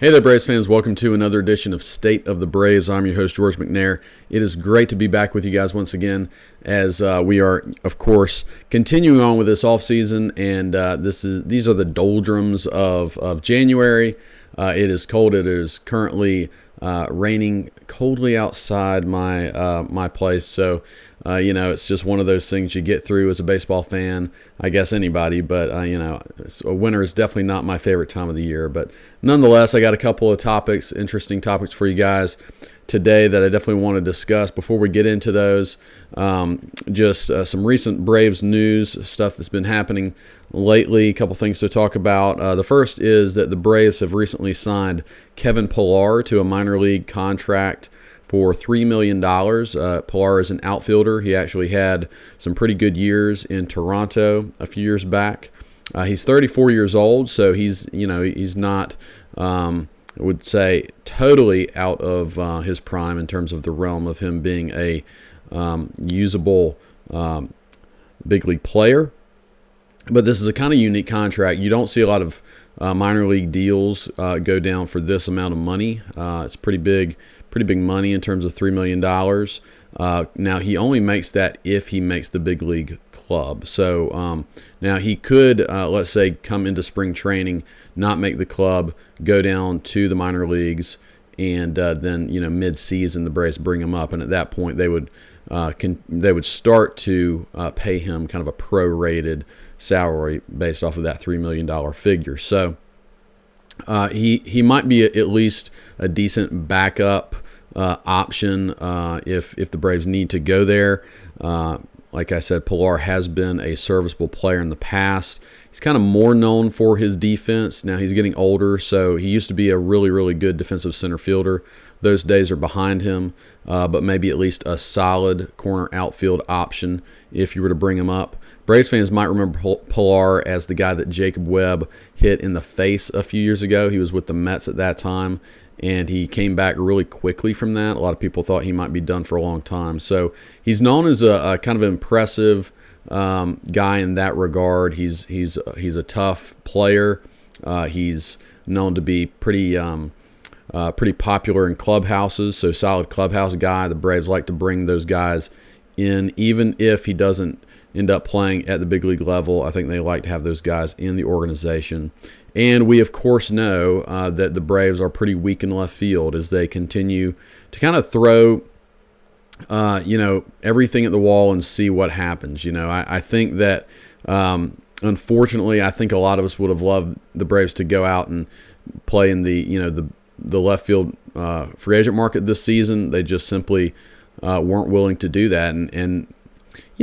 Hey there, Braves fans. Welcome to another edition of State of the Braves. I'm your host, George McNair. It is great to be back with you guys once again as we are, of course, continuing on with this offseason. And these are the doldrums of January. It is cold. It is currently raining coldly outside my place. So, it's just one of those things you get through as a baseball fan. I guess anybody, but, winter is definitely not my favorite time of the year. But nonetheless, I got a couple of interesting topics for you guys today that I definitely want to discuss. Before we get into those, some recent Braves news, stuff that's been happening lately, a couple things to talk about. The first is that the Braves have recently signed Kevin Pillar to a minor league contract for $3 million. Pillar is an outfielder. He actually had some pretty good years in Toronto a few years back. He's 34 years old, so he's not, I would say, totally out of his prime in terms of the realm of him being a usable big league player. But this is a kind of unique contract. You don't see a lot of minor league deals go down for this amount of money. It's pretty big money in terms of $3 million. Now, he only makes that if he makes the big league club. So now he could, let's say, come into spring training, not make the club, go down to the minor leagues, and then mid-season the Braves bring him up, and at that point they would start to pay him kind of a prorated salary based off of that $3 million figure. So he might be at least a decent backup option if the Braves need to go there. Like I said, Pillar has been a serviceable player in the past. He's kind of more known for his defense. Now he's getting older, so he used to be a really, really good defensive center fielder. Those days are behind him, but maybe at least a solid corner outfield option if you were to bring him up. Braves fans might remember Pillar as the guy that Jacob Webb hit in the face a few years ago. He was with the Mets at that time, and he came back really quickly from that. A lot of people thought he might be done for a long time. So he's known as a kind of impressive guy in that regard. He's a tough player. He's known to be pretty popular in clubhouses, so solid clubhouse guy. The Braves like to bring those guys in, even if he doesn't end up playing at the big league level. I think they like to have those guys in the organization. And we, of course, know that the Braves are pretty weak in left field as they continue to kind of throw, everything at the wall and see what happens. I think that, unfortunately, I think a lot of us would have loved the Braves to go out and play in the left field free agent market this season. They just simply weren't willing to do that. And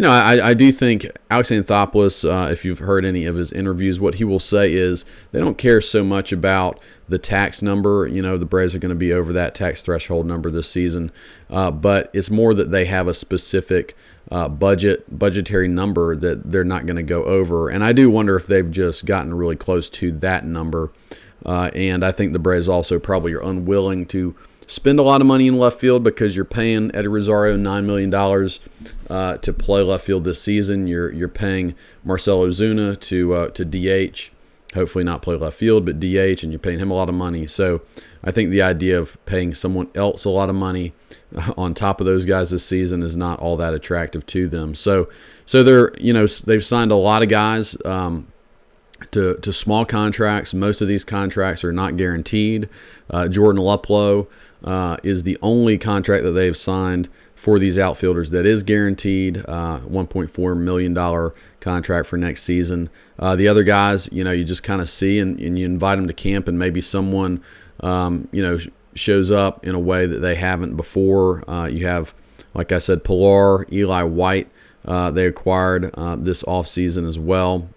I do think Alex Anthopoulos, if you've heard any of his interviews, what he will say is they don't care so much about the tax number. The Braves are going to be over that tax threshold number this season, but it's more that they have a specific budgetary number that they're not going to go over. And I do wonder if they've just gotten really close to that number. And I think the Braves also probably are unwilling to spend a lot of money in left field because you're paying Eddie Rosario $9 million to play left field this season. You're paying Marcell Ozuna to DH, hopefully not play left field, but DH, and you're paying him a lot of money. So I think the idea of paying someone else a lot of money on top of those guys this season is not all that attractive to them. So they've signed a lot of guys to small contracts. Most of these contracts are not guaranteed. Jordan Luplow is the only contract that they've signed for these outfielders that is guaranteed, $1.4 million contract for next season. The other guys, you just kind of see and you invite them to camp, and maybe someone, shows up in a way that they haven't before. You have, like I said, Pillar, Eli White, they acquired this offseason as well.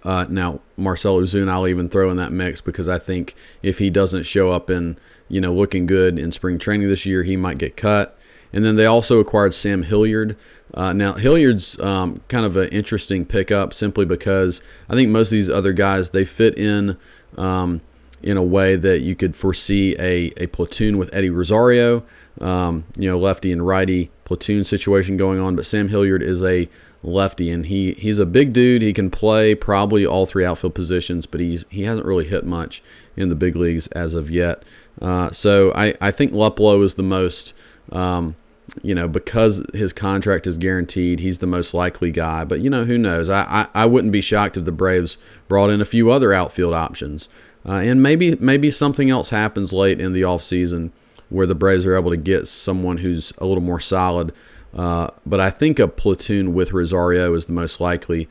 Now, Marcell Ozuna, I'll even throw in that mix because I think if he doesn't show up in, looking good in spring training this year, he might get cut. And then they also acquired Sam Hilliard. Now, Hilliard's kind of an interesting pickup simply because I think most of these other guys, they fit in a way that you could foresee a platoon with Eddie Rosario, lefty and righty platoon situation going on. But Sam Hilliard is a lefty, and he's a big dude. He can play probably all three outfield positions, but he hasn't really hit much in the big leagues as of yet. So I think Luplow is the most, because his contract is guaranteed, he's the most likely guy. But, who knows? I wouldn't be shocked if the Braves brought in a few other outfield options. And maybe something else happens late in the offseason where the Braves are able to get someone who's a little more solid. But I think a platoon with Rosario is the most likely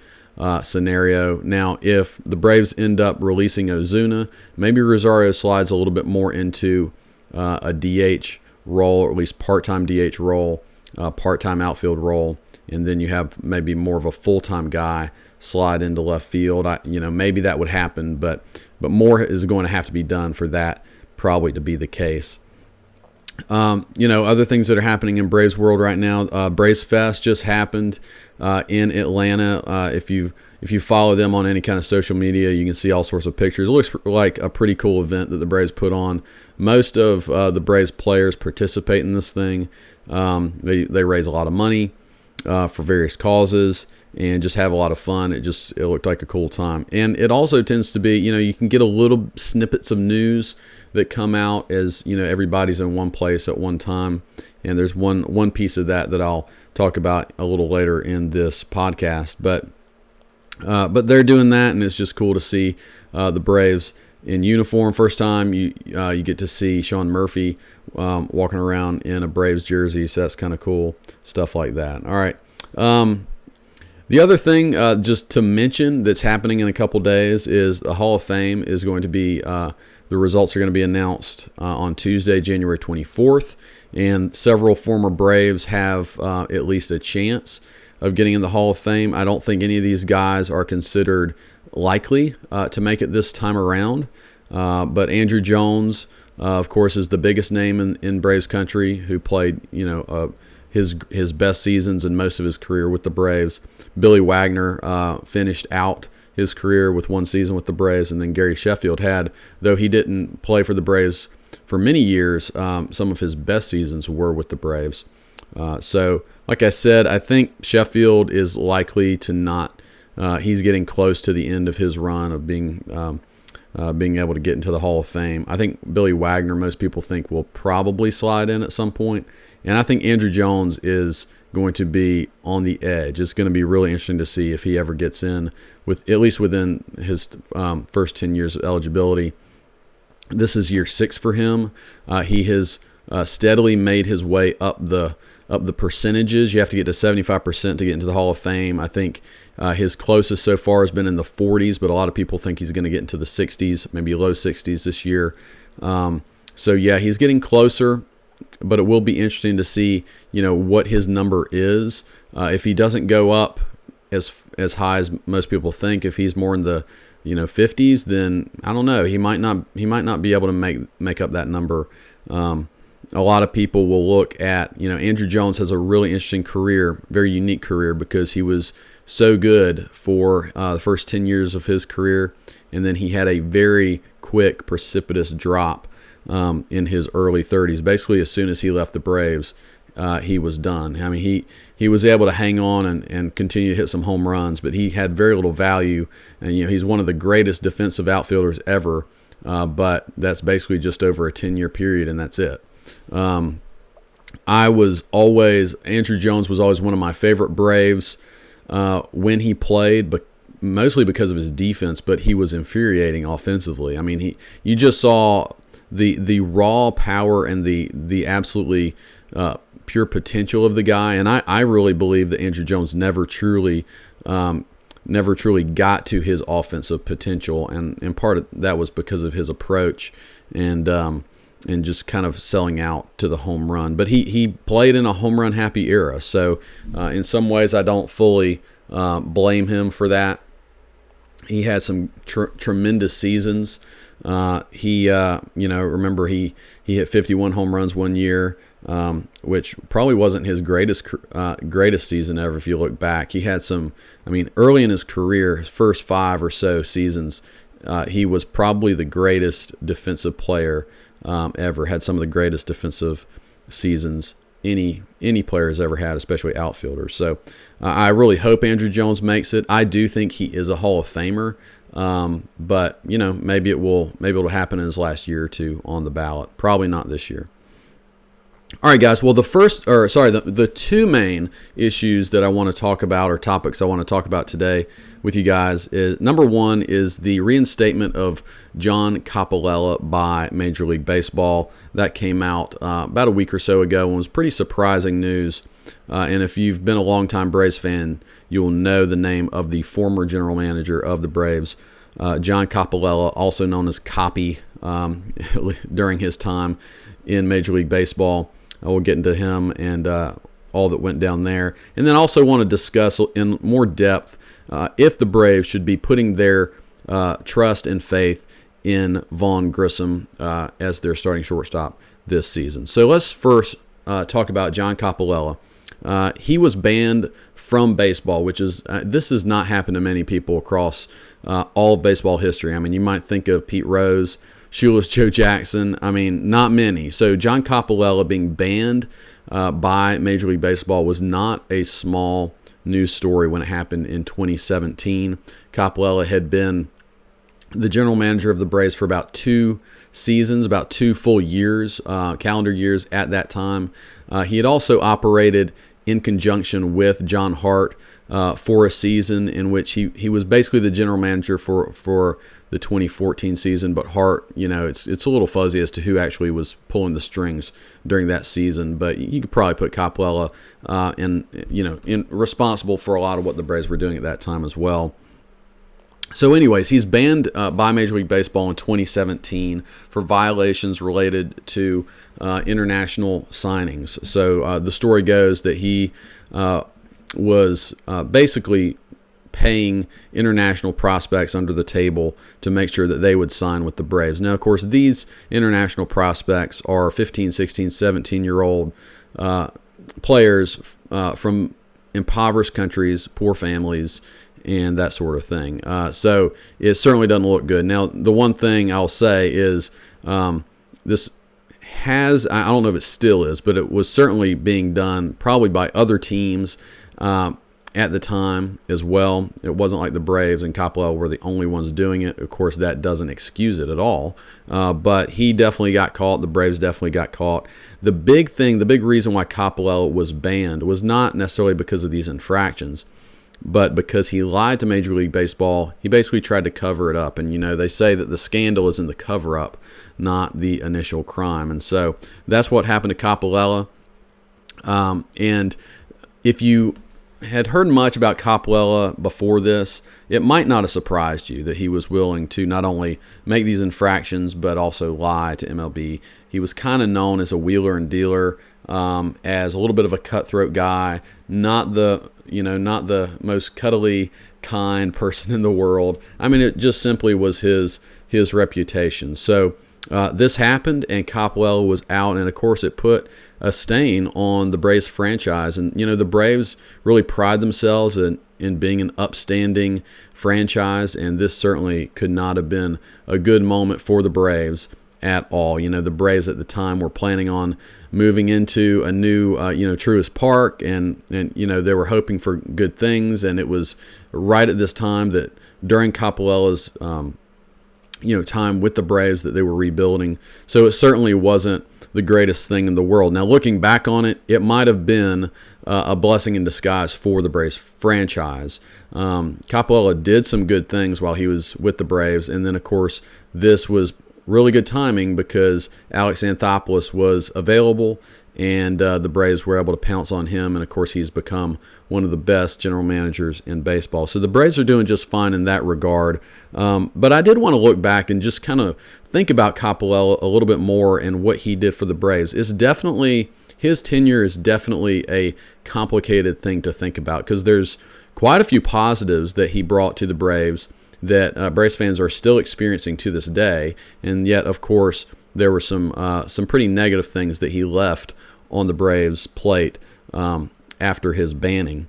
scenario. Now, if the Braves end up releasing Ozuna, maybe Rosario slides a little bit more into a DH role, or at least part-time DH role, part-time outfield role, and then you have maybe more of a full-time guy slide into left field. Maybe that would happen, but more is going to have to be done for that probably to be the case. Other things that are happening in Braves world right now, Braves Fest just happened in Atlanta. If you follow them on any kind of social media, you can see all sorts of pictures. It looks like a pretty cool event that the Braves put on. Most of the Braves players participate in this thing. They raise a lot of money for various causes and just have a lot of fun. It looked like a cool time. And it also tends to be, you can get a little snippets of news that come out as, everybody's in one place at one time. And there's one piece of that I'll talk about a little later in this podcast. But they're doing that, and it's just cool to see the Braves in uniform. First time you get to see Sean Murphy walking around in a Braves jersey, so that's kind of cool, stuff like that. All right. The other thing just to mention that's happening in a couple days is the Hall of Fame is going to be, the results are going to be announced on Tuesday, January 24th, and several former Braves have at least a chance of getting in the Hall of Fame. I don't think any of these guys are considered likely to make it this time around, but Andrew Jones, of course, is the biggest name in Braves country, who played, his best seasons and most of his career with the Braves. Billy Wagner finished out his career with one season with the Braves, and then Gary Sheffield had, though he didn't play for the Braves for many years, some of his best seasons were with the Braves. So, like I said, I think Sheffield is likely to not. He's getting close to the end of his run of being able to get into the Hall of Fame. I think Billy Wagner, most people think, will probably slide in at some point. And I think Andrew Jones is going to be on the edge. It's going to be really interesting to see if he ever gets in, at least within his first 10 years of eligibility. This is year 6 for him. He has steadily made his way up the percentages. You have to get to 75% to get into the Hall of Fame. I think his closest so far has been in the 40s, but a lot of people think he's going to get into the 60s, maybe low 60s this year. So yeah, he's getting closer, but it will be interesting to see, what his number is. If he doesn't go up as high as most people think, if he's more in the 50s, then I don't know. He might not be able to make up that number. A lot of people will look at, Andrew Jones has a really interesting career, very unique career, because he was so good for the first 10 years of his career, and then he had a very quick, precipitous drop in his early 30s. Basically, as soon as he left the Braves, he was done. I mean, he was able to hang on and continue to hit some home runs, but he had very little value, and he's one of the greatest defensive outfielders ever, but that's basically just over a 10-year period, and that's it. Andrew Jones was always one of my favorite Braves when he played, but mostly because of his defense, but he was infuriating offensively. I mean, you just saw the raw power and the absolutely pure potential of the guy, and I really believe that Andrew Jones never truly got to his offensive potential, and part of that was because of his approach and just kind of selling out to the home run. But he played in a home run happy era, so in some ways I don't fully blame him for that. He had some tremendous seasons. Remember he hit 51 home runs one year, which probably wasn't his greatest season ever if you look back. He had early in his career, his first 5 or so seasons, he was probably the greatest defensive player ever, had some of the greatest defensive seasons any player has ever had, especially outfielders. So I really hope Andruw Jones makes it. I do think he is a Hall of Famer, but maybe it'll happen in his last year or two on the ballot. Probably not this year. All right, guys. Well, the two main issues that I want to talk about, or topics I want to talk about today with you guys, is number one is the reinstatement of John Coppolella by Major League Baseball. That came out about a week or so ago and was pretty surprising news. And if you've been a longtime Braves fan, you'll know the name of the former general manager of the Braves, John Coppolella, also known as Coppy, during his time in Major League Baseball. We'll get into him and all that went down there. And then also want to discuss in more depth if the Braves should be putting their trust and faith in Vaughn Grissom as their starting shortstop this season. So let's first talk about John Coppolella. He was banned from baseball, which is this has not happened to many people across all of baseball history. I mean, you might think of Pete Rose, Shoeless Joe Jackson. I mean, not many. So John Coppolella being banned by Major League Baseball was not a small news story when it happened in 2017. Coppolella had been the general manager of the Braves for about 2 seasons, about 2 full years, calendar years at that time. He had also operated in conjunction with John Hart for a season in which he was basically the general manager for the 2014 season, but Hart, it's a little fuzzy as to who actually was pulling the strings during that season. But you could probably put Coppolella in responsible for a lot of what the Braves were doing at that time as well. So anyways, he's banned by Major League Baseball in 2017 for violations related to international signings. So the story goes that he was basically paying international prospects under the table to make sure that they would sign with the Braves. Now, of course, these international prospects are 15, 16, 17-year-old players from impoverished countries, poor families, and that sort of thing. So it certainly doesn't look good. Now, the one thing I'll say is this has, I don't know if it still is, but it was certainly being done probably by other teams at the time as well. It wasn't like the Braves and Coppolella were the only ones doing it. Of course, that doesn't excuse it at all. But he definitely got caught. The Braves definitely got caught. The big reason why Coppolella was banned was not necessarily because of these infractions, but because he lied to Major League Baseball. He basically tried to cover it up. And, they say that the scandal is in the cover-up, not the initial crime. And so that's what happened to Coppolella. And if you had heard much about Coppolella before this, it might not have surprised you that he was willing to not only make these infractions but also lie to MLB. He was kind of known as a wheeler and dealer, as a little bit of a cutthroat guy, not the most cuddly, kind person in the world. I mean, it just simply was his reputation. So this happened, and Coppolella was out, and of course it put a stain on the Braves franchise. And the Braves really pride themselves in being an upstanding franchise, and this certainly could not have been a good moment for the Braves at all. The Braves at the time were planning on moving into a new Truist Park, and they were hoping for good things, and it was right at this time that during Coppolella's time with the Braves that they were rebuilding. So it certainly wasn't the greatest thing in the world. Now, looking back on it, it might have been a blessing in disguise for the Braves franchise. Coppolella did some good things while he was with the Braves, and then, of course, this was really good timing because Alex Anthopoulos was available, and the Braves were able to pounce on him, and, of course, he's become one of the best general managers in baseball. So the Braves are doing just fine in that regard. But I did want to look back and just kind of think about Coppolella a little bit more and what he did for the Braves. His tenure is definitely a complicated thing to think about because there's quite a few positives that he brought to the Braves that Braves fans are still experiencing to this day. And yet, of course, there were some pretty negative things that he left on the Braves' plate after his banning.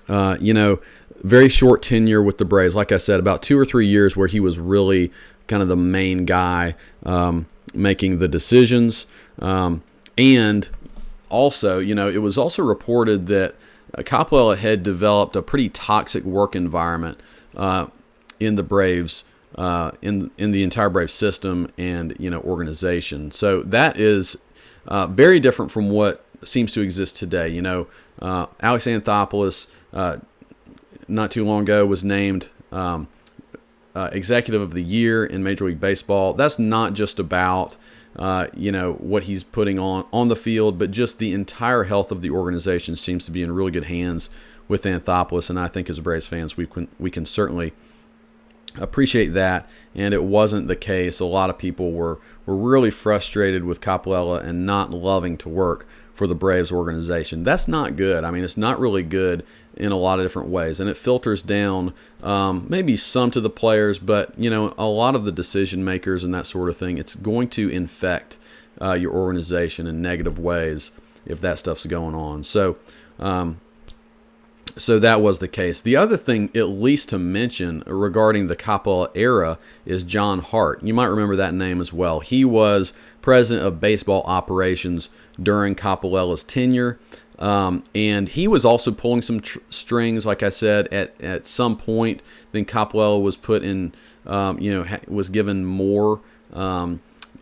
Very short tenure with the Braves. Like I said, about 2 or 3 years where he was really kind of the main guy making the decisions. And also, it was also reported that Coppolella had developed a pretty toxic work environment in the Braves, in the entire Braves system and organization. So that is very different from what seems to exist today. Alex Anthopoulos, not too long ago, was named Executive of the Year in Major League Baseball. That's not just about what he's putting on the field, but just the entire health of the organization seems to be in really good hands with Anthopoulos. And I think as Braves fans, we can certainly appreciate that. And it wasn't the case. A lot of people were really frustrated with Coppolella and not loving to work for the Braves organization. That's not good. I mean, it's not really good in a lot of different ways, and it filters down maybe some to the players, but a lot of the decision makers and that sort of thing. It's going to infect your organization in negative ways if that stuff's going on. So that was the case. The other thing, at least to mention regarding the Coppolella era, is John Hart. You might remember that name as well. He was president of baseball operations during Coppolella's tenure. And he was also pulling some strings, like I said, at some point. Then Coppolella was put in, was given more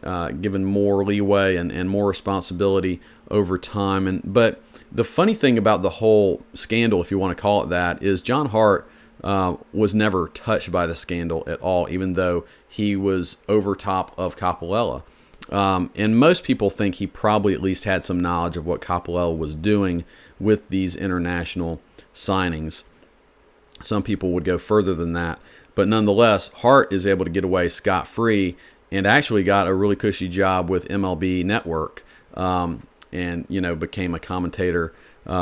leeway and more responsibility over time. But the funny thing about the whole scandal, if you want to call it that, is John Hart was never touched by the scandal at all, even though he was over top of Coppolella. And most people think he probably at least had some knowledge of what Coppolella was doing with these international signings. Some people would go further than that. But nonetheless, Hart is able to get away scot-free and actually got a really cushy job with MLB Network and, became a commentator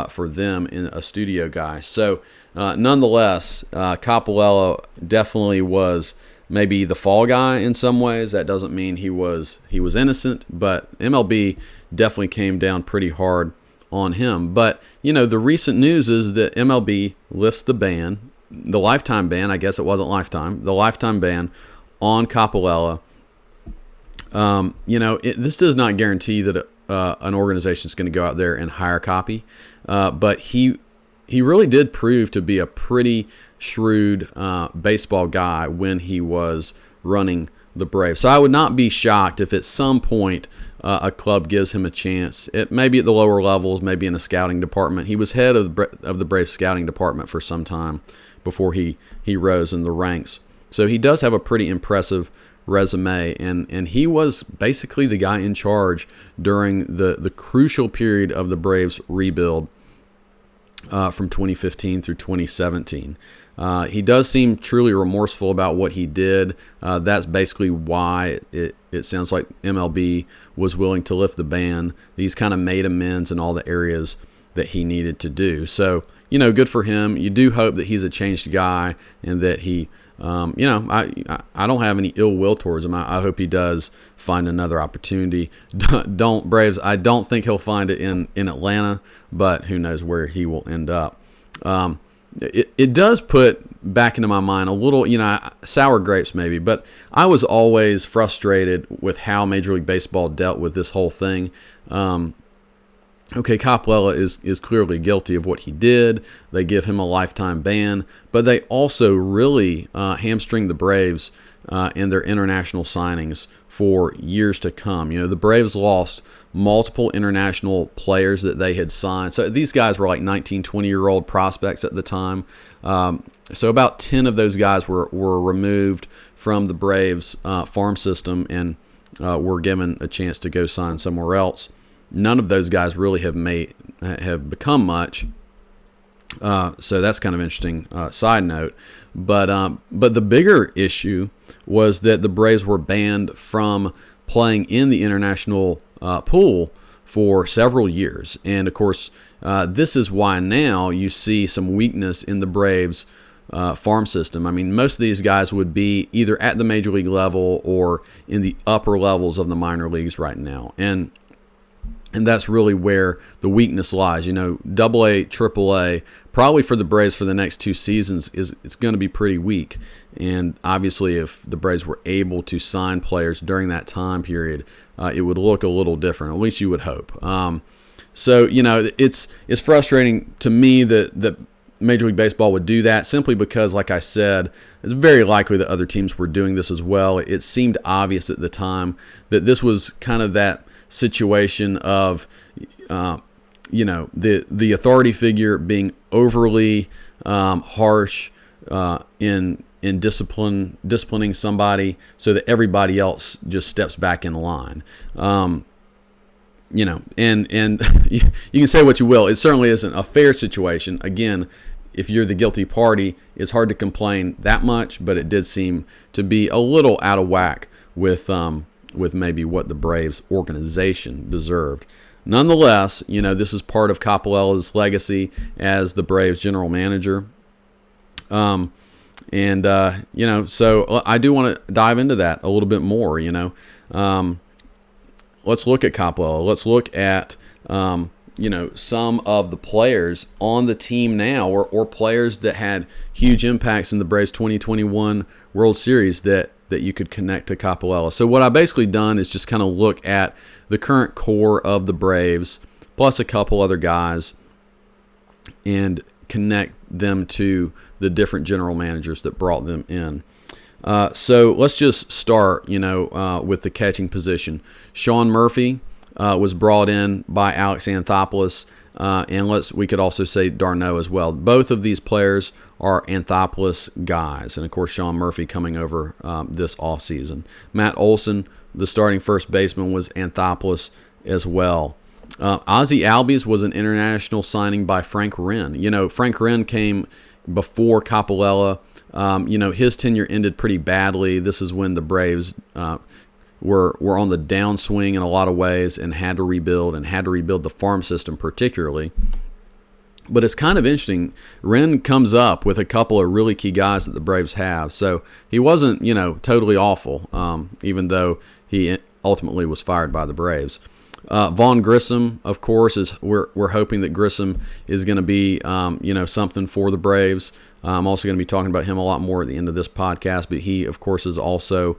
for them, in a studio guy. So nonetheless, Coppolella definitely was maybe the fall guy in some ways. That doesn't mean he was innocent, but MLB definitely came down pretty hard on him. But, the recent news is that MLB lifts the ban, the lifetime ban, I guess it wasn't lifetime, the lifetime ban on Coppolella. This does not guarantee that an organization is going to go out there and hire Coppy, but he really did prove to be a pretty shrewd baseball guy when he was running the Braves. So I would not be shocked if at some point a club gives him a chance. It may be at the lower levels, maybe in a scouting department. He was head of the Braves scouting department for some time before he rose in the ranks. So he does have a pretty impressive resume, and he was basically the guy in charge during the crucial period of the Braves rebuild from 2015 through 2017. He does seem truly remorseful about what he did. That's basically why it sounds like MLB was willing to lift the ban. He's kind of made amends in all the areas that he needed to do. So, good for him. You do hope that he's a changed guy and that he, I don't have any ill will towards him. I hope he does find another opportunity. Don't Braves. I don't think he'll find it in Atlanta, but who knows where he will end up. It does put back into my mind a little, sour grapes maybe, but I was always frustrated with how Major League Baseball dealt with this whole thing. Okay, Coppolella is clearly guilty of what he did. They give him a lifetime ban, but they also really hamstring the Braves in their international signings for years to come. The Braves lost multiple international players that they had signed. So these guys were like 19, 20-year-old prospects at the time. So about 10 of those guys were removed from the Braves farm system and were given a chance to go sign somewhere else. None of those guys really have become much. So that's kind of interesting side note. But the bigger issue was that the Braves were banned from playing in the international pool for several years. And, of course, this is why now you see some weakness in the Braves farm system. I mean, most of these guys would be either at the major league level or in the upper levels of the minor leagues right now. And that's really where the weakness lies. AA, AAA, probably for the Braves for the next 2 seasons it's going to be pretty weak. And obviously, if the Braves were able to sign players during that time period, it would look a little different. At least you would hope. So, it's frustrating to me that Major League Baseball would do that, simply because, like I said, it's very likely that other teams were doing this as well. It seemed obvious at the time that this was kind of that situation of, the authority figure being overly harsh in disciplining somebody, so that everybody else just steps back in line. And you can say what you will. It certainly isn't a fair situation. Again, if you're the guilty party, it's hard to complain that much, but it did seem to be a little out of whack with maybe what the Braves organization deserved. Nonetheless, this is part of Coppolella's legacy as the Braves general manager. So I do want to dive into that a little bit more. Let's look at Coppolella. Let's look at some of the players on the team now, or players that had huge impacts in the Braves 2021 World Series that you could connect to Coppolella. So what I've basically done is just kind of look at the current core of the Braves, plus a couple other guys, and connect them to the different general managers that brought them in. So let's just start, with the catching position. Sean Murphy was brought in by Alex Anthopoulos, and we could also say d'Arnaud as well. Both of these players are Anthopoulos guys, and of course Sean Murphy coming over this offseason. Matt Olson, the starting first baseman, was Anthopoulos as well. Ozzie Albies was an international signing by Frank Wren. Frank Wren came before Coppolella. His tenure ended pretty badly. This is when the Braves were on the downswing in a lot of ways and had to rebuild the farm system particularly. But it's kind of interesting. Wren comes up with a couple of really key guys that the Braves have. So he wasn't, totally awful, even though he ultimately was fired by the Braves. Vaughn Grissom, of course, we're hoping that Grissom is going to be, something for the Braves. I'm also going to be talking about him a lot more at the end of this podcast, but he, of course, is also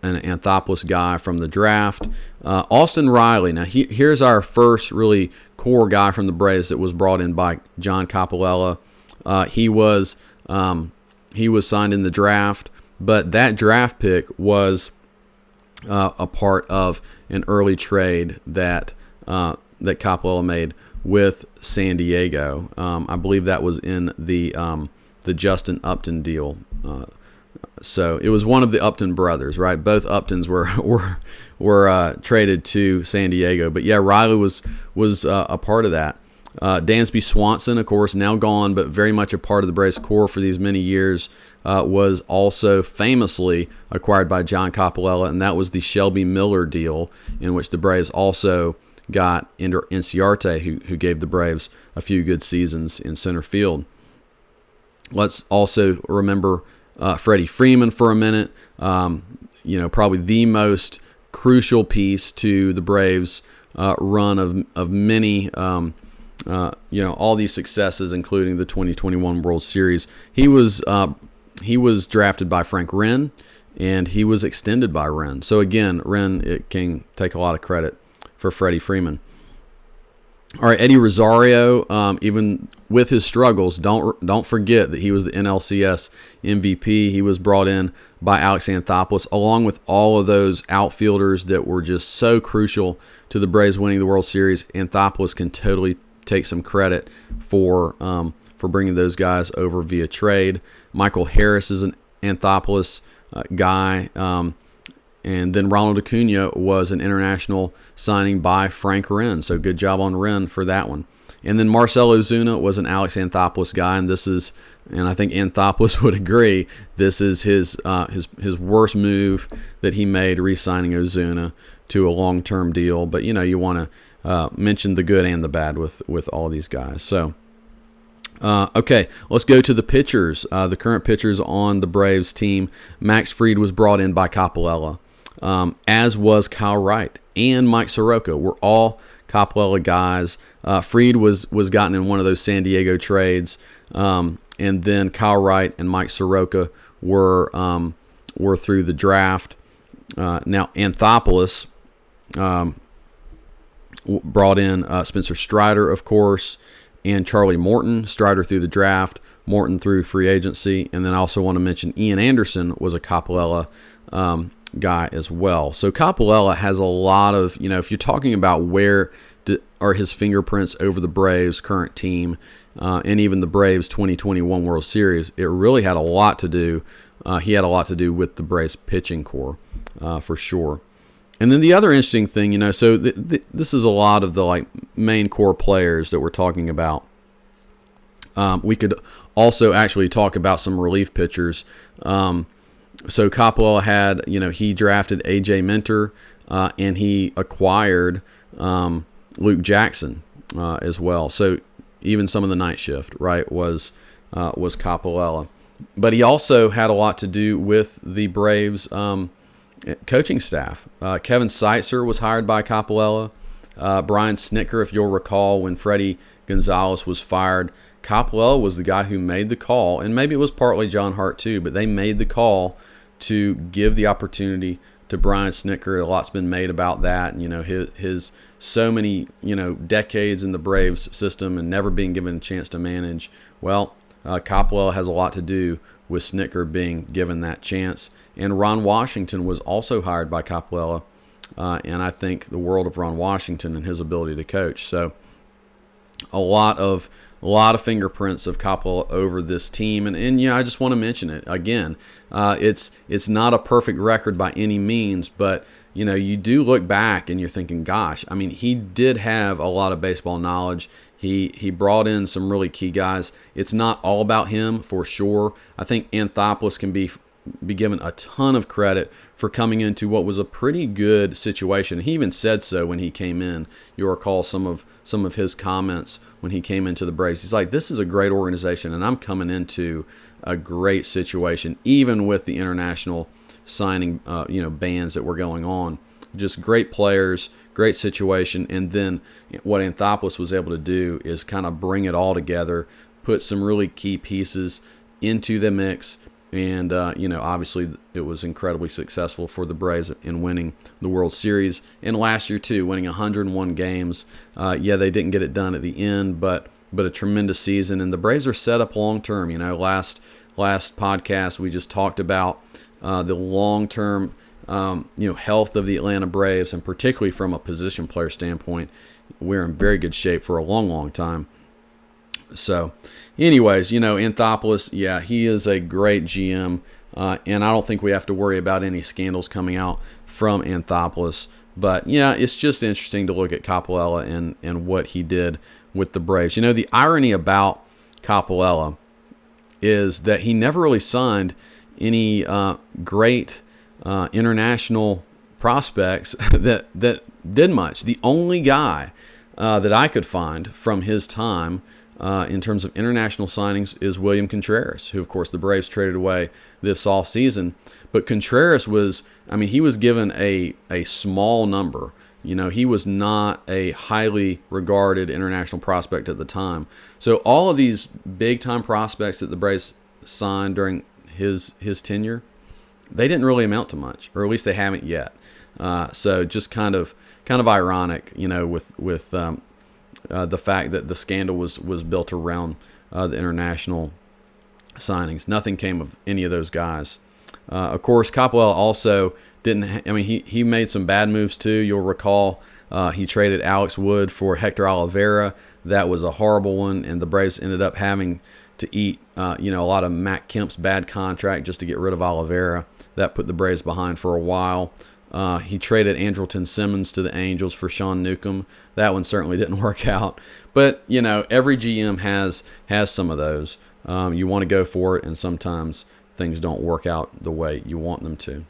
an Anthopoulos guy from the draft. Austin Riley. Now, here's our first really core guy from the Braves that was brought in by John Coppolella. He was signed in the draft, but that draft pick was a part of an early trade that Coppolella made with San Diego. I believe that was in the Justin Upton deal. So it was one of the Upton brothers, right? Both Uptons were traded to San Diego. But yeah, Riley was a part of that. Dansby Swanson, of course, now gone, but very much a part of the Braves core for these many years, was also famously acquired by John Coppolella, and that was the Shelby Miller deal, in which the Braves also got Ender Inciarte, who gave the Braves a few good seasons in center field. Let's also remember Freddie Freeman for a minute. Probably the most crucial piece to the Braves' run of many. All these successes, including the 2021 World Series. He was drafted by Frank Wren, and he was extended by Wren. So again, Wren can take a lot of credit for Freddie Freeman. All right, Eddie Rosario, even with his struggles, don't forget that he was the NLCS MVP. He was brought in by Alex Anthopoulos, along with all of those outfielders that were just so crucial to the Braves winning the World Series. Anthopoulos can totally take some credit for bringing those guys over via trade. Michael Harris is an Anthopoulos guy. And then Ronald Acuna was an international signing by Frank Wren. So good job on Wren for that one. And then Marcell Ozuna was an Alex Anthopoulos guy, and I think Anthopoulos would agree, this is his worst move that he made, re-signing Ozuna to a long-term deal. But you want to mention the good and the bad with all these guys. So okay, let's go to the pitchers. The current pitchers on the Braves team. Max Fried was brought in by Coppolella, as was Kyle Wright and Mike Soroka. We're all Coppolella guys. Fried was gotten in one of those San Diego trades, and then Kyle Wright and Mike Soroka were through the draft. Now Anthopoulos brought in Spencer Strider, of course, and Charlie Morton. Strider through the draft, Morton through free agency, and then I also want to mention Ian Anderson was a Coppolella guy as well. So Coppolella has a lot of, if you're talking about where are his fingerprints over the Braves' current team and even the Braves' 2021 World Series, it really had a lot to do. He had a lot to do with the Braves' pitching core for sure. And then the other interesting thing, so this is a lot of the main core players that we're talking about. We could also actually talk about some relief pitchers. So Coppolella had, he drafted A.J. Minter and he acquired Luke Jackson as well. So even some of the night shift, right, was Coppolella. But he also had a lot to do with the Braves' coaching staff. Kevin Seitzer was hired by Coppolella. Brian Snitker, if you'll recall, when Freddie Gonzalez was fired, Coppolella was the guy who made the call, and maybe it was partly John Hart too, but they made the call to give the opportunity to Brian Snitker. A lot's been made about that, and his so many decades in the Braves system and never being given a chance to manage. Well, Coppolella has a lot to do with Snitker being given that chance. And Ron Washington was also hired by Coppolella, and I think the world of Ron Washington and his ability to coach. So a lot of fingerprints of Coppolella over this team, and I just want to mention it again. It's not a perfect record by any means, but you do look back and you're thinking, gosh, I mean, he did have a lot of baseball knowledge. He brought in some really key guys. It's not all about him for sure. I think Anthopoulos can be given a ton of credit for coming into what was a pretty good situation. He even said so when he came in. You'll recall some of his comments when he came into the Braves. He's like, this is a great organization, and I'm coming into a great situation, even with the international signing bans that were going on. Just great players, great situation, and then what Anthopoulos was able to do is kind of bring it all together, put some really key pieces into the mix, and obviously it was incredibly successful for the Braves in winning the World Series, and last year too, winning 101 games. They didn't get it done at the end, but a tremendous season, and the Braves are set up long term. Last podcast we just talked about the long term health of the Atlanta Braves, and particularly from a position player standpoint, we're in very good shape for a long time. So anyways, Anthopoulos, he is a great GM, and I don't think we have to worry about any scandals coming out from Anthopoulos. But it's just interesting to look at Coppolella and what he did with the Braves. The irony about Coppolella is that he never really signed any great international prospects that did much. The only guy that I could find from his time in terms of international signings is William Contreras, who, of course, the Braves traded away this offseason. But Contreras he was given a small number. He was not a highly regarded international prospect at the time. So all of these big-time prospects that the Braves signed during his tenure, they didn't really amount to much, or at least they haven't yet. So just kind of ironic, with the fact that the scandal was built around the international signings. Nothing came of any of those guys. Of course, Coppolella also didn't. He made some bad moves too. You'll recall he traded Alex Wood for Hector Oliveira. That was a horrible one, and the Braves ended up having to eat a lot of Matt Kemp's bad contract just to get rid of Oliveira. That put the Braves behind for a while. He traded Andrelton Simmons to the Angels for Sean Newcomb. That one certainly didn't work out. But, every GM has some of those. You want to go for it, and sometimes things don't work out the way you want them to.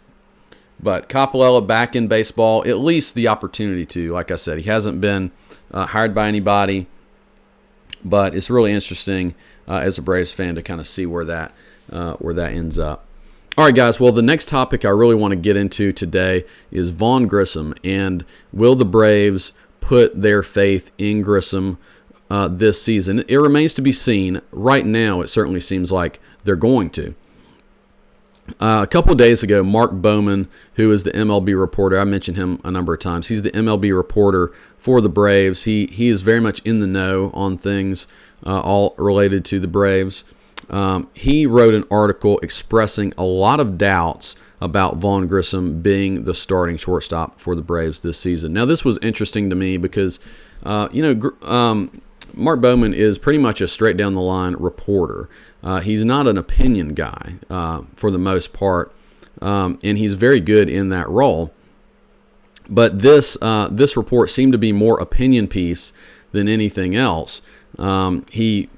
But Coppolella back in baseball, at least the opportunity to. Like I said, he hasn't been hired by anybody. But it's really interesting as a Braves fan to kind of see where that ends up. All right, guys. Well, the next topic I really want to get into today is Vaughn Grissom, and will the Braves put their faith in Grissom this season? It remains to be seen. Right now, it certainly seems like they're going to. A couple of days ago, Mark Bowman, who is the MLB reporter, I mentioned him a number of times. He's the MLB reporter for the Braves. He is very much in the know on things all related to the Braves. He wrote an article expressing a lot of doubts about Vaughn Grissom being the starting shortstop for the Braves this season. Now, this was interesting to me because, Mark Bowman is pretty much a straight-down-the-line reporter. He's not an opinion guy for the most part, and he's very good in that role. But this report seemed to be more opinion piece than anything else. Bowman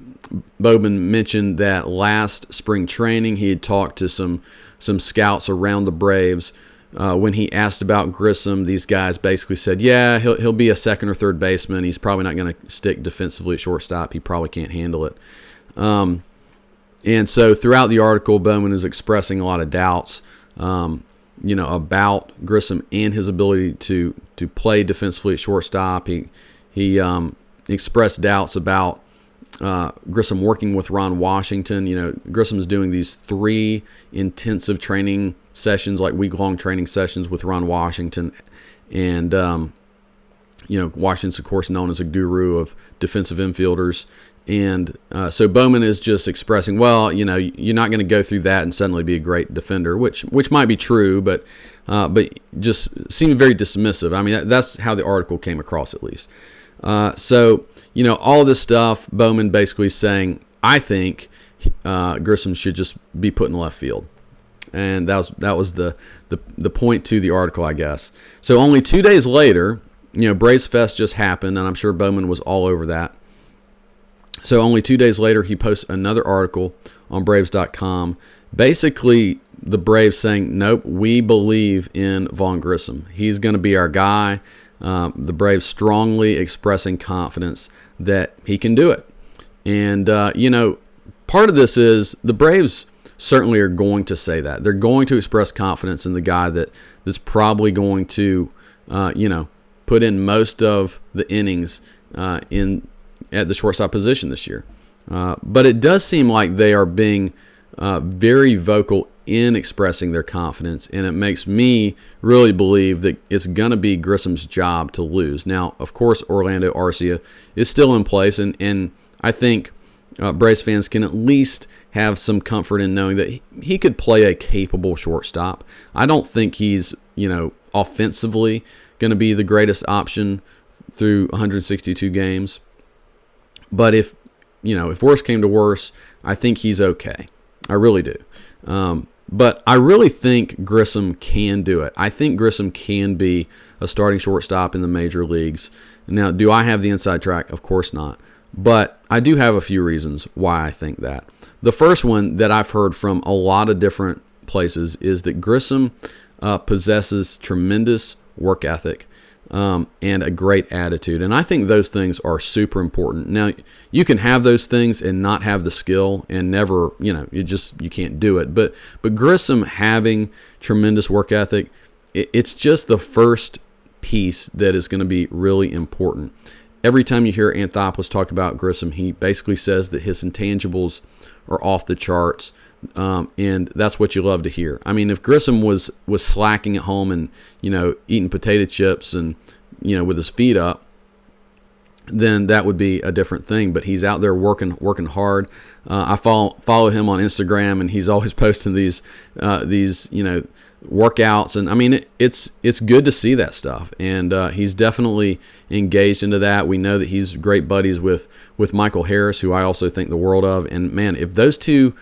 mentioned that last spring training he had talked to some scouts around the Braves. When he asked about Grissom, these guys basically said, yeah, he'll be a second or third baseman. He's probably not going to stick defensively at shortstop. He probably can't handle it. And so throughout the article, Bowman is expressing a lot of doubts, about Grissom and his ability to play defensively at shortstop. He expressed doubts about Grissom working with Ron Washington. Grissom's doing these 3 intensive training sessions, like week-long training sessions with Ron Washington. And, Washington's, of course, known as a guru of defensive infielders. And so Bowman is just expressing, well, you're not going to go through that and suddenly be a great defender, which might be true, but just seemed very dismissive. I mean, that's how the article came across, at least. All this stuff, Bowman basically saying, I think Grissom should just be put in left field. And that was the point to the article, I guess. So only 2 days later, Braves Fest just happened, and I'm sure Bowman was all over that. So only 2 days later, he posts another article on Braves.com, basically the Braves saying, nope, we believe in Vaughn Grissom. He's going to be our guy. The Braves strongly expressing confidence that he can do it. And, part of this is the Braves certainly are going to say that. They're going to express confidence in the guy that's probably going to, put in most of the innings at the shortstop position this year. But it does seem like they are being very vocal in expressing their confidence, and it makes me really believe that it's going to be Grissom's job to lose. Now, of course, Orlando Arcia is still in place, and I think Braves fans can at least have some comfort in knowing that he could play a capable shortstop. I don't think he's, offensively going to be the greatest option through 162 games. But if worse came to worse, I think he's okay. I really do. But I really think Grissom can do it. I think Grissom can be a starting shortstop in the major leagues. Now, do I have the inside track? Of course not. But I do have a few reasons why I think that. The first one that I've heard from a lot of different places is that Grissom possesses tremendous work ethic and a great attitude. And I think those things are super important. Now, you can have those things and not have the skill and never, you can't do it. But Grissom having tremendous work ethic, it's just the first piece that is going to be really important. Every time you hear Anthopoulos talk about Grissom, he basically says that his intangibles are off the charts, and that's what you love to hear. I mean, if Grissom was slacking at home and eating potato chips and with his feet up, then that would be a different thing. But he's out there working hard. I follow him on Instagram, and he's always posting these workouts, and I mean it's good to see that stuff, and he's definitely engaged into that. We know that he's great buddies with Michael Harris, who I also think the world of, and man, if those two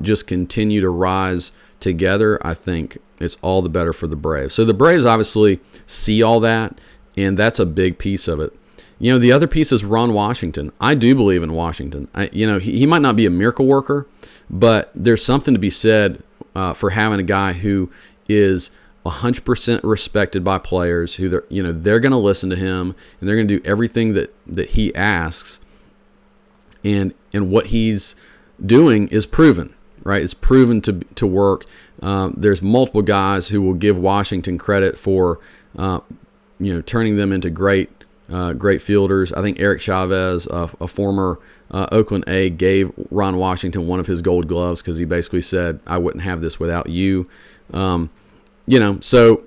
just continue to rise together, I think it's all the better for the Braves. So the Braves obviously see all that, and that's a big piece of it. The other piece is Ron Washington. I do believe in Washington. He might not be a miracle worker, but there's something to be said for having a guy who is 100% respected by players, who they're going to listen to him, and they're going to do everything that he asks, and what he's doing is proven, right? It's proven to work. There's multiple guys who will give Washington credit for turning them into great great fielders. I think Eric Chavez, a former Oakland A, gave Ron Washington one of his Gold Gloves because he basically said, "I wouldn't have this without you." So,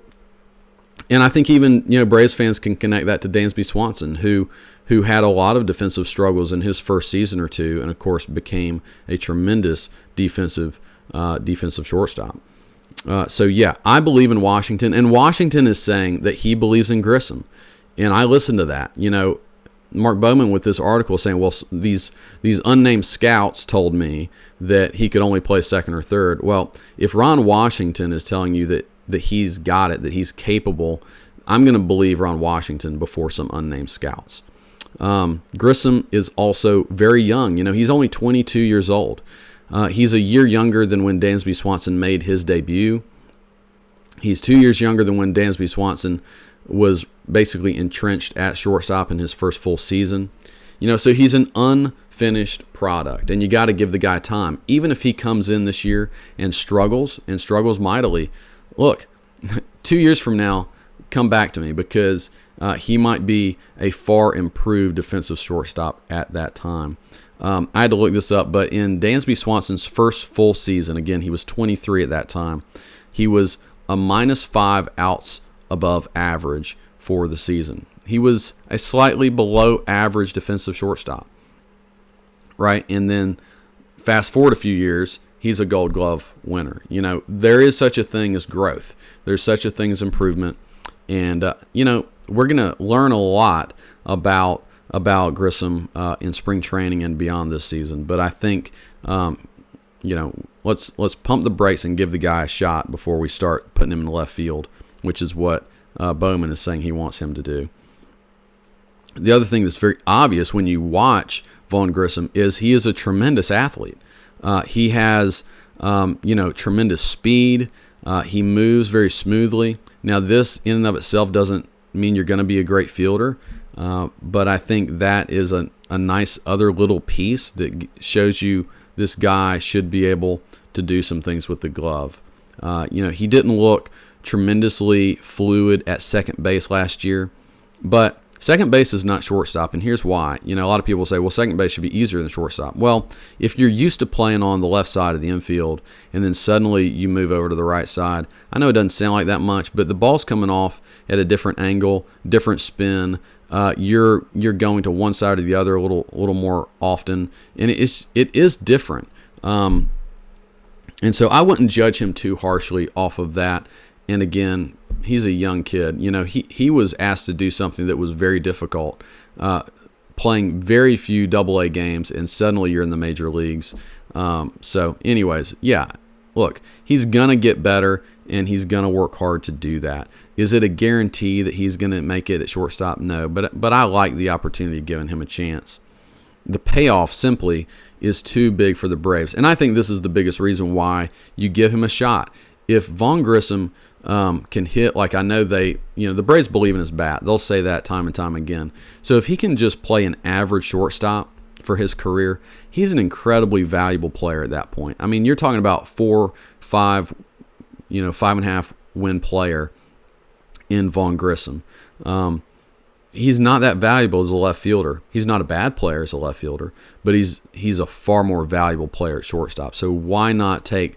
and I think even Braves fans can connect that to Dansby Swanson, who had a lot of defensive struggles in his first season or two, and of course became a tremendous defensive shortstop. So yeah, I believe in Washington, and Washington is saying that he believes in Grissom, and I listen to that. Mark Bowman with this article saying, well, these unnamed scouts told me that he could only play second or third. Well, if Ron Washington is telling you that he's got it, that he's capable, I'm going to believe Ron Washington before some unnamed scouts. Grissom is also very young. He's only 22 years old. He's a year younger than when Dansby Swanson made his debut. He's 2 years younger than when Dansby Swanson was basically entrenched at shortstop in his first full season. So he's an unfinished product, and you got to give the guy time. Even if he comes in this year and struggles mightily, look, 2 years from now, come back to me, because he might be a far improved defensive shortstop at that time. I had to look this up, but in Dansby Swanson's first full season, again, he was 23 at that time, he was a -5 outs above average for the season. He was a slightly below average defensive shortstop, right? And then fast forward a few years, he's a Gold Glove winner. There is such a thing as growth. There's such a thing as improvement. And, we're going to learn a lot about Grissom in spring training and beyond this season. But I think, let's pump the brakes and give the guy a shot before we start putting him in the left field, which is what Bowman is saying he wants him to do. The other thing that's very obvious when you watch Vaughn Grissom is he is a tremendous athlete. He has, tremendous speed. He moves very smoothly. Now, this in and of itself doesn't mean you're going to be a great fielder, but I think that is a nice other little piece that shows you this guy should be able to do some things with the glove. He didn't look tremendously fluid at second base last year, but second base is not shortstop, and here's why. A lot of people say, well, second base should be easier than shortstop. Well, if you're used to playing on the left side of the infield, and then suddenly you move over to the right side, I know it doesn't sound like that much, but the ball's coming off at a different angle, different spin. You're going to one side or the other a little more often, and it is different. And so I wouldn't judge him too harshly off of that. And again, he's a young kid. He was asked to do something that was very difficult, playing very few AA games, and suddenly you're in the major leagues. So anyways, yeah, look, he's going to get better, and he's going to work hard to do that. Is it a guarantee that he's going to make it at shortstop? No, but I like the opportunity of giving him a chance. The payoff simply is too big for the Braves, and I think this is the biggest reason why you give him a shot. If Vaughn Grissom can hit, like I know the Braves believe in his bat. They'll say that time and time again. So if he can just play an average shortstop for his career, he's an incredibly valuable player at that point. I mean, you're talking about 4, 5, 5.5 win player in Vaughn Grissom. He's not that valuable as a left fielder. He's not a bad player as a left fielder, but he's a far more valuable player at shortstop. So why not take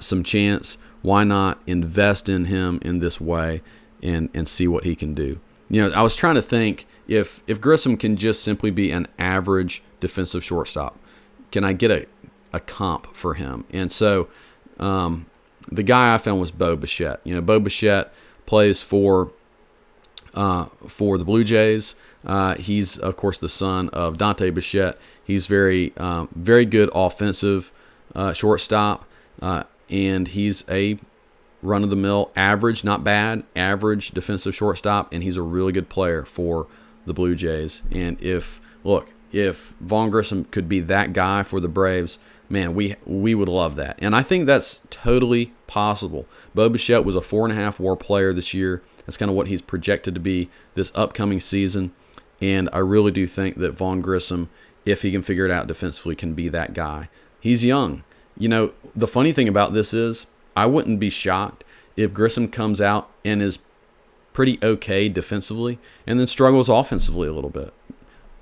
some chance? Why not invest in him in this way and see what he can do? I was trying to think if Grissom can just simply be an average defensive shortstop, can I get a comp for him? And so the guy I found was Bo Bichette. Bo Bichette plays for the Blue Jays. He's, of course, the son of Dante Bichette. He's very good offensive shortstop. And he's a run-of-the-mill average, not bad, average defensive shortstop, and he's a really good player for the Blue Jays. And if Vaughn Grissom could be that guy for the Braves, man, we would love that. And I think that's totally possible. Bo Bichette was a 4.5 WAR player this year. That's kind of what he's projected to be this upcoming season. And I really do think that Vaughn Grissom, if he can figure it out defensively, can be that guy. He's young. The funny thing about this is I wouldn't be shocked if Grissom comes out and is pretty okay defensively, and then struggles offensively a little bit.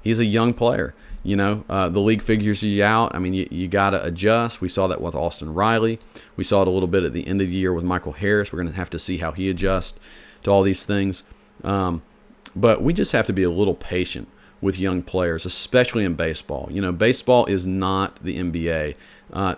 He's a young player. The league figures you out. I mean, you got to adjust. We saw that with Austin Riley. We saw it a little bit at the end of the year with Michael Harris. We're going to have to see how he adjusts to all these things. But we just have to be a little patient with young players, especially in baseball. Baseball is not the NBA.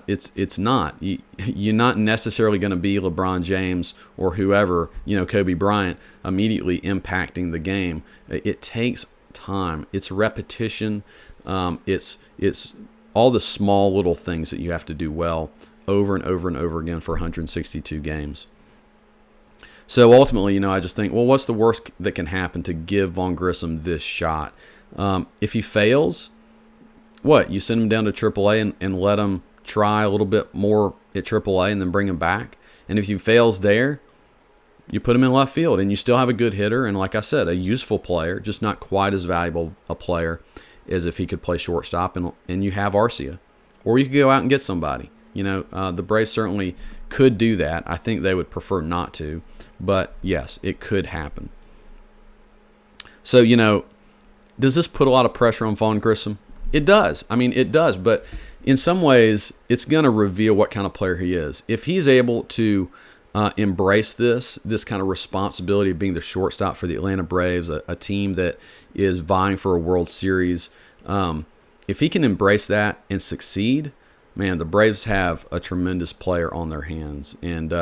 It's not. You're not necessarily going to be LeBron James or whoever, Kobe Bryant, immediately impacting the game. It takes time. It's repetition. It's all the small little things that you have to do well over and over and over again for 162 games. So ultimately, I just think, well, what's the worst that can happen to give Vaughn Grissom this shot? If he fails, what? You send him down to AAA and let him try a little bit more at AAA and then bring him back. And if he fails there, you put him in left field and you still have a good hitter and, like I said, a useful player, just not quite as valuable a player as if he could play shortstop, and you have Arcia. Or you could go out and get somebody. The Braves certainly could do that. I think they would prefer not to, but yes, it could happen. So, does this put a lot of pressure on Vaughn Grissom? It does. I mean, it does, but in some ways, it's going to reveal what kind of player he is. If he's able to embrace this kind of responsibility of being the shortstop for the Atlanta Braves, a team that is vying for a World Series, if he can embrace that and succeed, man, the Braves have a tremendous player on their hands. And,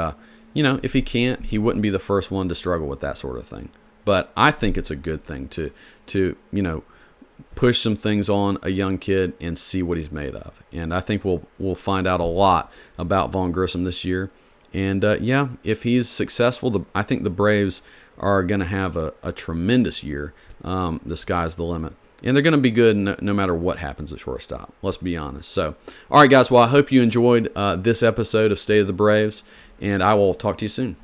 if he can't, he wouldn't be the first one to struggle with that sort of thing. But I think it's a good thing to push some things on a young kid and see what he's made of. And I think we'll find out a lot about Vaughn Grissom this year. And, if he's successful, I think the Braves are going to have a tremendous year. The sky's the limit. And they're going to be good no matter what happens at shortstop. Let's be honest. So, all right, guys. Well, I hope you enjoyed this episode of State of the Braves, and I will talk to you soon.